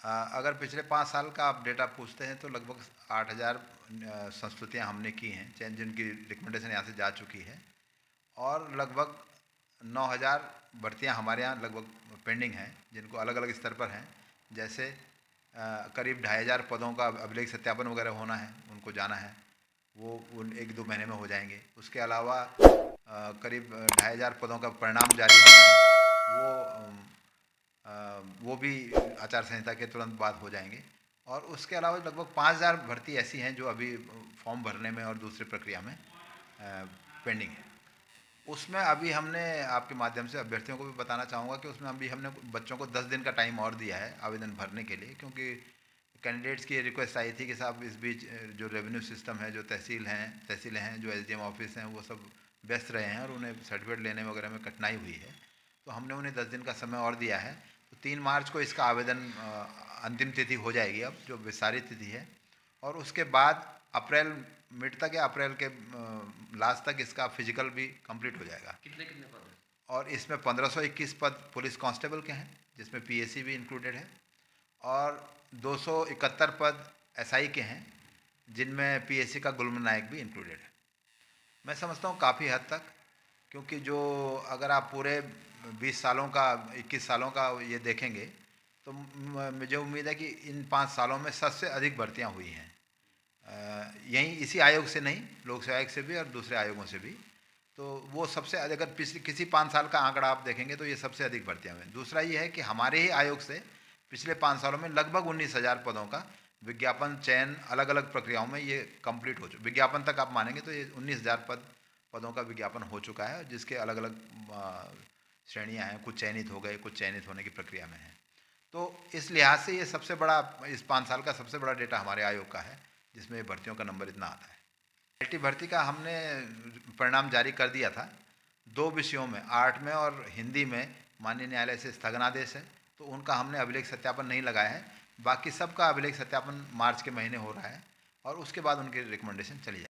अगर पिछले 5 साल का आप डेटा पूछते हैं तो लगभग 8,000 संस्तुतियाँ हमने की हैं, चयन जिनकी रिकमेंडेशन यहाँ से जा चुकी है, और लगभग 9,000 भर्तियाँ हमारे यहाँ लगभग पेंडिंग हैं, जिनको अलग अलग स्तर पर हैं। जैसे करीब 2,500 पदों का अभिलेख सत्यापन वगैरह होना है, उनको जाना है, वो उन 1-2 महीने में हो जाएंगे। उसके अलावा करीब 2,500 पदों का परिणाम जारी होना है, वो भी आचार संहिता के तुरंत बाद हो जाएंगे। और उसके अलावा लगभग 5,000 भर्ती ऐसी हैं जो अभी फॉर्म भरने में और दूसरी प्रक्रिया में पेंडिंग है। उसमें अभी हमने आपके माध्यम से अभ्यर्थियों को भी बताना चाहूँगा कि उसमें अभी हमने बच्चों को 10 दिन का टाइम और दिया है आवेदन भरने के लिए, क्योंकि कैंडिडेट्स की रिक्वेस्ट आई थी कि साहब इस बीच जो रेवेन्यू सिस्टम है, जो तहसीलें हैं, जो एसडीएम ऑफिस हैं, वो सब व्यस्त रहे हैं और उन्हें सर्टिफिकेट लेने वगैरह में कठिनाई हुई है, तो हमने उन्हें 10 दिन का समय और दिया है। तो 3 मार्च को इसका आवेदन अंतिम तिथि हो जाएगी, अब जो विस्तारित तिथि है, और उसके बाद अप्रैल मिड तक या अप्रैल के लास्ट तक इसका फिजिकल भी कंप्लीट हो जाएगा। कितने कितने पद हैं? और इसमें 1521 पद पुलिस कांस्टेबल के हैं, जिसमें पीएसी भी इंक्लूडेड है, और 271 पद एसआई के हैं, जिनमें पीएसी का गुल्म नायक भी इंक्लूडेड है। मैं समझता हूँ काफ़ी हद तक, क्योंकि जो अगर आप पूरे 20 सालों का 21 सालों का ये देखेंगे तो मुझे उम्मीद है कि इन 5 सालों में सबसे अधिक भर्तियाँ हुई हैं, यहीं इसी आयोग से नहीं, लोक सेवा आयोग से भी और दूसरे आयोगों से भी। तो वो सबसे अगर पिछले किसी 5 साल का आंकड़ा आप देखेंगे तो ये सबसे अधिक भर्तियाँ हुई हैं। दूसरा ये है कि हमारे ही आयोग से पिछले 5 सालों में लगभग 19,000 पदों का विज्ञापन चयन अलग अलग प्रक्रियाओं में ये कंप्लीट हो चुका, विज्ञापन तक आप मानेंगे तो ये 19,000 पदों का विज्ञापन हो चुका है, जिसके अलग अलग श्रेणियाँ हैं, कुछ चयनित हो गए, कुछ चयनित होने की प्रक्रिया में हैं। तो इस लिहाज से ये सबसे बड़ा, इस 5 साल का सबसे बड़ा डेटा हमारे आयोग का है, जिसमें भर्तियों का नंबर इतना आता है। एलटी भर्ती का हमने परिणाम जारी कर दिया था 2 विषयों में, आर्ट में और हिंदी में माननीय न्यायालय से स्थगनादेश है, तो उनका हमने अभिलेख सत्यापन नहीं लगाया है। बाकी सबका अभिलेख सत्यापन मार्च के महीने हो रहा है और उसके बाद उनकी रिकमेंडेशन चली जाएगी।